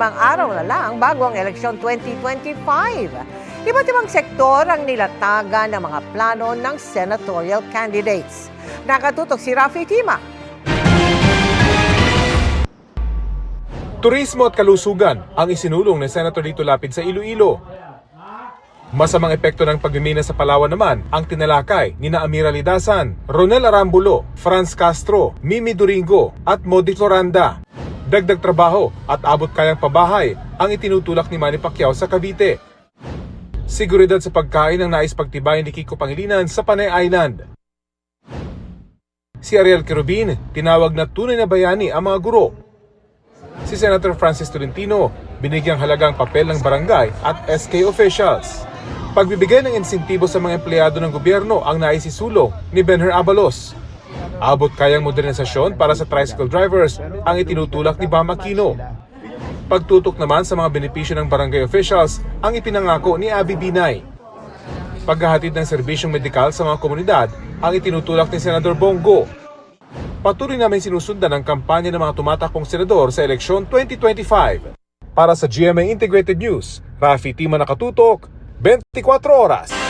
araw na lang bago ang eleksyon 2025. Iba't ibang sektor ang nilatagan ng mga plano ng senatorial candidates. Nakatutok si Rafi Tima. Turismo at kalusugan ang isinulong ni Senator Lito Lapid sa Iloilo. Masamang epekto ng pagmimina sa Palawan naman ang tinalakay ni Amira Lidasan, Ronel Arambulo, Franz Castro, Mimi Doringo at Modi Floranda. Dagdag trabaho at abot kayang pabahay ang itinutulak ni Manny Pacquiao sa Cavite. Seguridad sa pagkain ang nais pagtibayin ni Kiko Pangilinan sa Panay Island. Si Ariel Querubin tinawag na tunay na bayani ang mga guro. Si Senator Francis Tolentino binigyang halagang papel ng barangay at SK officials. Pagbibigay ng insentibo sa mga empleyado ng gobyerno ang naisisulong ni Benher Abalos. Abot kayang modernisasyon para sa tricycle drivers ang itinutulak ni Bam Aquino. Pagtutok naman sa mga benepisyo ng barangay officials ang ipinangako ni Abby Binay. Paghahatid ng serbisyong medikal sa mga komunidad ang itinutulak ni Senador Bongo. Patuloy namin sinusundan ang kampanya ng mga tumatakbong senador sa eleksyon 2025. Para sa GMA Integrated News, Rafi Tima nakatutok, 24 oras.